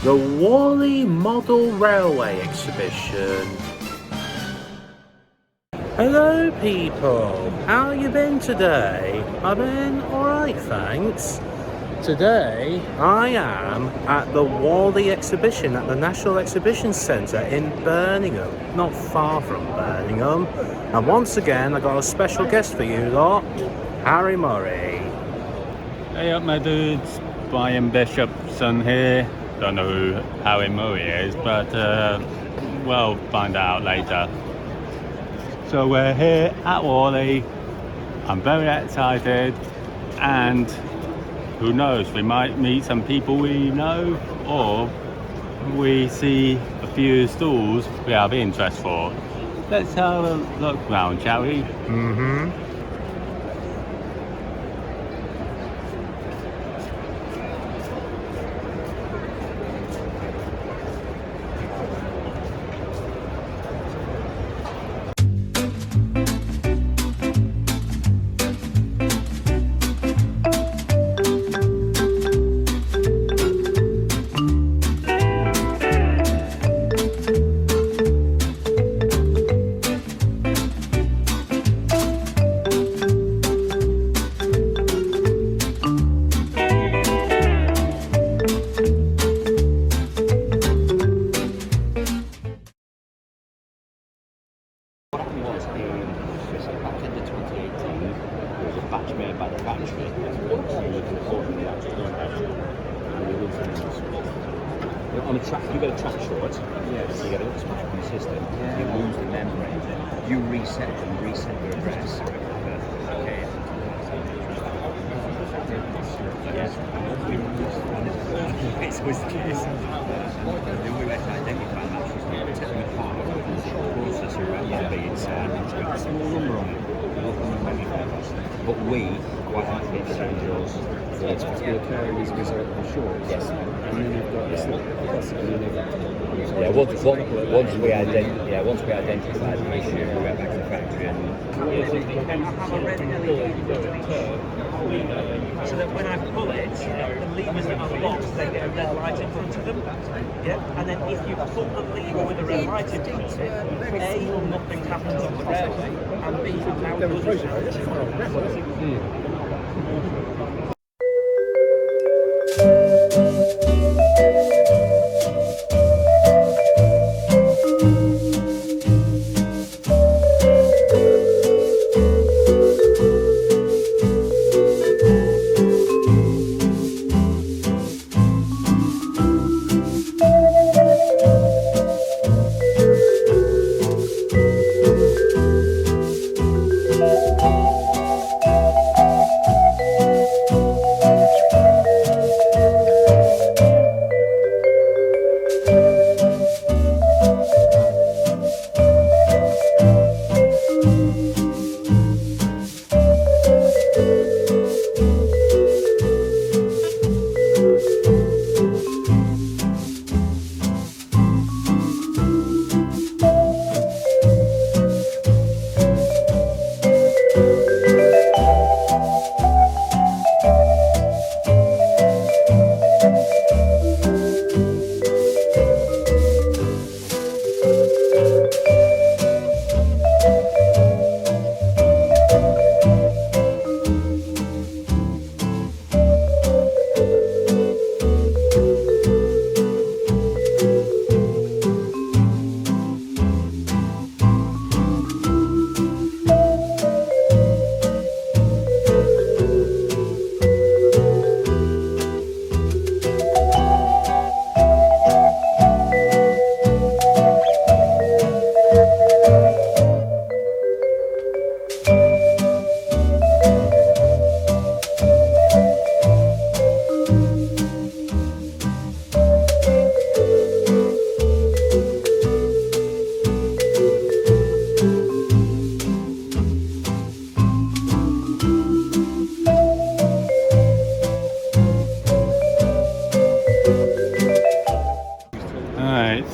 the Warley Model Railway Exhibition. Hello people, how you been today? I've been alright, thanks. Today I am at the Warley Exhibition at the National Exhibition Centre in Birmingham, not far from Birmingham. And once again I got a special guest for you lot, Harry Murray. Hey up my dudes, Brian Bishop's son here. Don't know who Harry Murray is, but we'll find out later. So we're here at Warley. I'm very excited, and who knows, we might meet some people we know, or we see a few stalls we have interest for. Let's have a look round, shall we? Mm-hmm. On a track, you get a track short. Yes. You get a little smash from the system. Yeah. You lose the memory. You reset them, reset your address. Okay. Yes. It's always the case. The only way to identify that is to take them apart, processor around the beads, and put a small number on it. But we quite like to exchange yours. So it's particular carrying these result for short. Yes. And then you've got this little possibly yeah, once we identify the issue, we go back to the factory and have a red LED so that when I pull it, the levers that are locked, they get a red light in front of them. Yeah, and then if you pull the lever with a red light in front of it, A, nothing happens on the railway, and B, now it doesn't.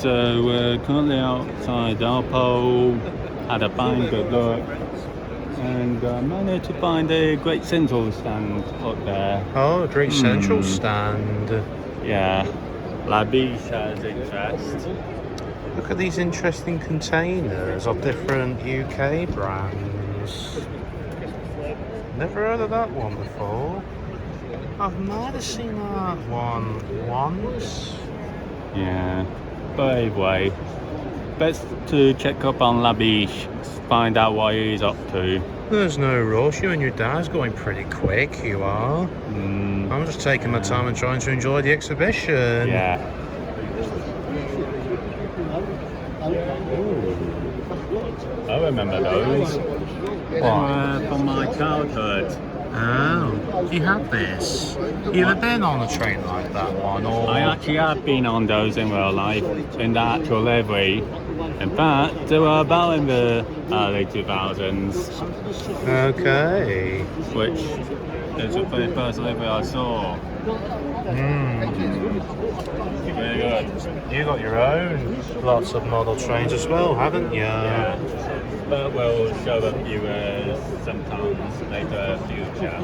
So we're currently outside Alpo, had a fine good look, and managed to find a Great Central stand up there. Oh, a Great Central stand. Yeah, La Biche has interest. Look at these interesting containers of different UK brands. Never heard of that one before. I might have seen that one once. Yeah. But anyway, best to check up on La Biche, find out what he's up to. There's no rush. You and your dad's going pretty quick, you are. I'm just taking my time and trying to enjoy the exhibition. Yeah. I remember those. What? From my childhood. Oh, you have this? You ever been on a train like that one? Or... I actually have been on those in real life, in the actual livery. In fact, they were about in the early 2000s, Okay. which is the very first livery I saw. Very good. You got your own lots of model trains as well, haven't you? Yeah. But we'll show the viewers sometimes later in the future.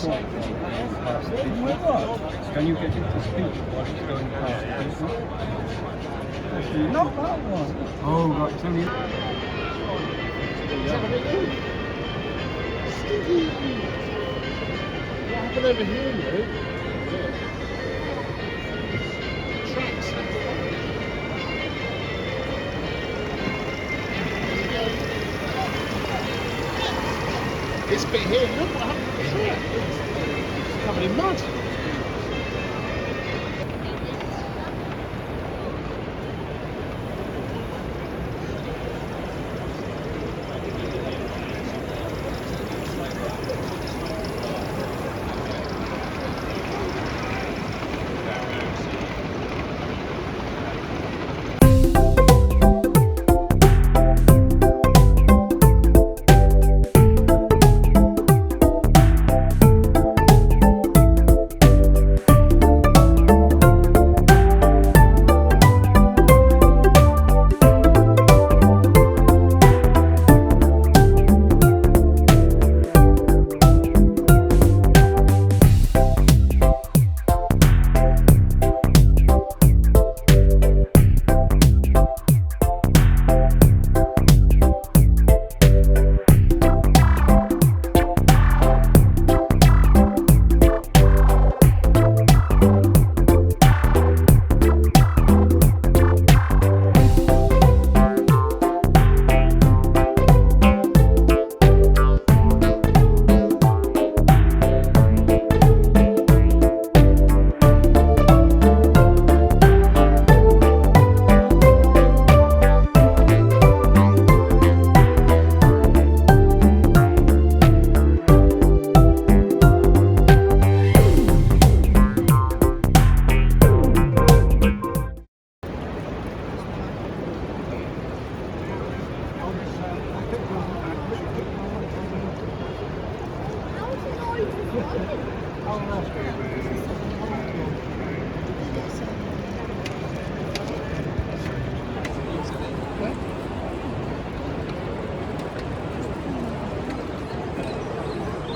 quite going past the people. Can you get it to speak while it's going past the people? Actually, not that one. Oh, right, it's only... What happened over here, Luke? Tracks. This bit here, look what happened here. It's covered in mud.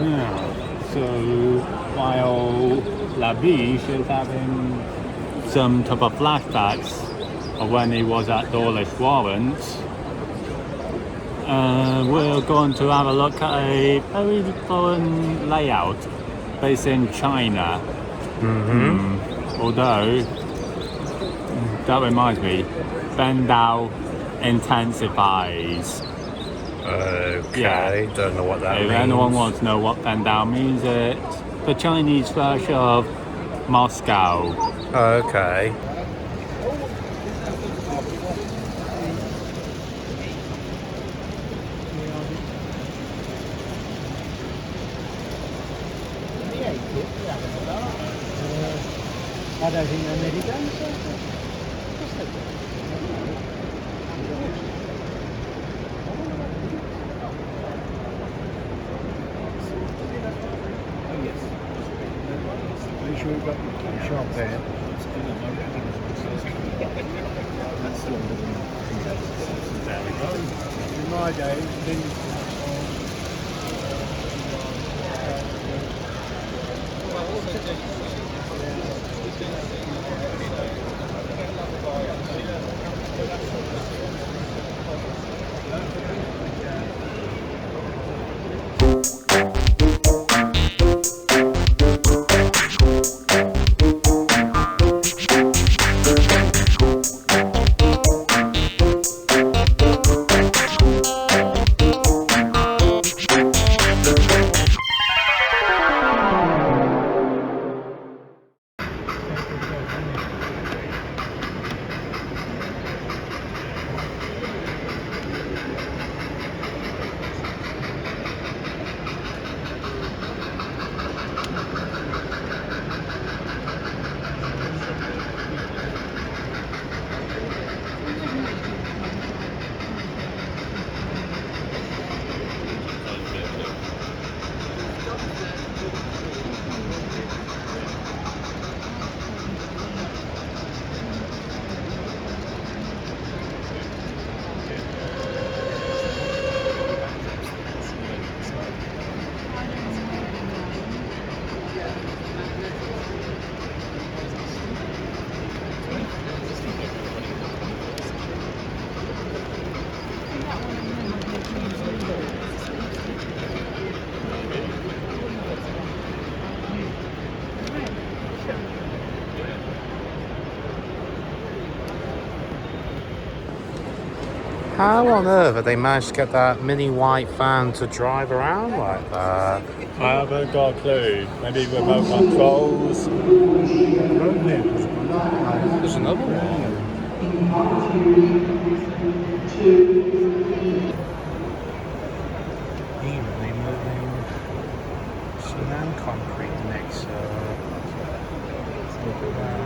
Yeah, so while Lavish is having some type of flashbacks of when he was at Dawlish Warrant, we're going to have a look at a very foreign layout based in China. Although, that reminds me, Bendao intensifies. Okay, Yeah. don't know what that If means. anyone wants to know what Bendao means, it's the Chinese version of Moscow. Okay. I don't think they're nearly done, so. Make sure you've got your sharp there. That's longer than there we go. In my day, then How on earth have they managed to get that mini white van to drive around like that? I haven't got a clue. Maybe remote controls. There's another one. Evenly moving cement concrete mixer. Look at that.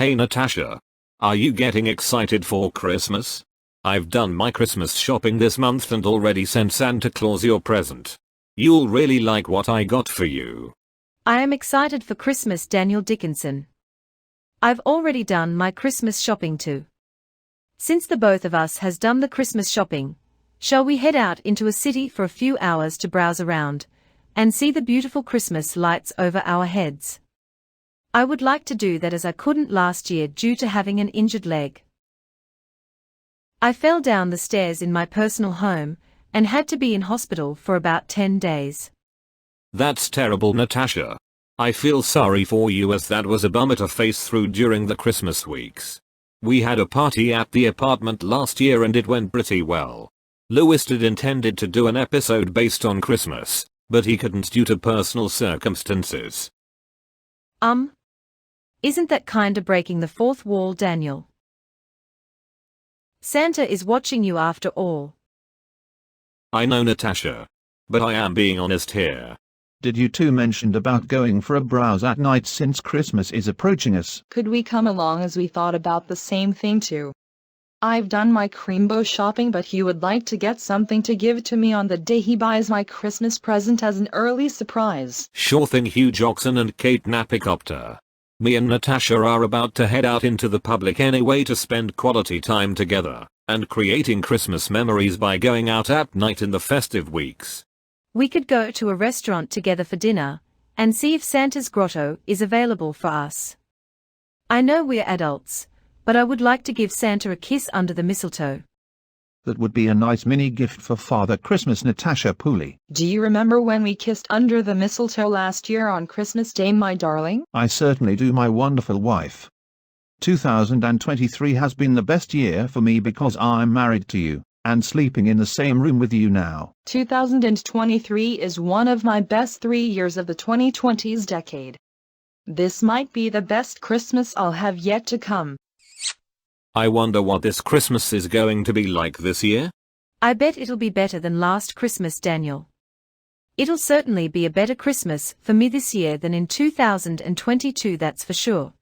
Hey Natasha. Are you getting excited for Christmas? I've done my Christmas shopping this month and already sent Santa Claus your present. You'll really like what I got for you. I am excited for Christmas, Daniel Dickinson. I've already done my Christmas shopping too. Since the both of us has done the Christmas shopping, shall we head out into a city for a few hours to browse around, and see the beautiful Christmas lights over our heads. I would like to do that as I couldn't last year due to having an injured leg. I fell down the stairs in my personal home and had to be in hospital for about 10 days. That's terrible, Natasha. I feel sorry for you, as that was a bummer to face through during the Christmas weeks. We had a party at the apartment last year and it went pretty well. Lewis did intended to do an episode based on Christmas, but he couldn't due to personal circumstances. Isn't that kinda breaking the fourth wall, Daniel? Santa is watching you after all. I know, Natasha. But I am being honest here. Did you two mentioned about going for a browse at night since Christmas is approaching us? Could we come along, as we thought about the same thing too? I've done my creambow shopping, but he would like to get something to give to me on the day he buys my Christmas present as an early surprise. Sure thing, Hugh Jackson and Kate Napicopter. Me and Natasha are about to head out into the public anyway to spend quality time together and creating Christmas memories by going out at night in the festive weeks. We could go to a restaurant together for dinner and see if Santa's grotto is available for us. I know we're adults, but I would like to give Santa a kiss under the mistletoe. That would be a nice mini gift for Father Christmas, Natasha Pooley. Do you remember when we kissed under the mistletoe last year on Christmas Day, my darling? I certainly do, my wonderful wife. 2023 has been the best year for me because I'm married to you and sleeping in the same room with you now. 2023 is one of my best 3 years of the 2020s decade. This might be the best Christmas I'll have yet to come. I wonder what this Christmas is going to be like this year. I bet it'll be better than last Christmas, Daniel. It'll certainly be a better Christmas for me this year than in 2022, that's for sure.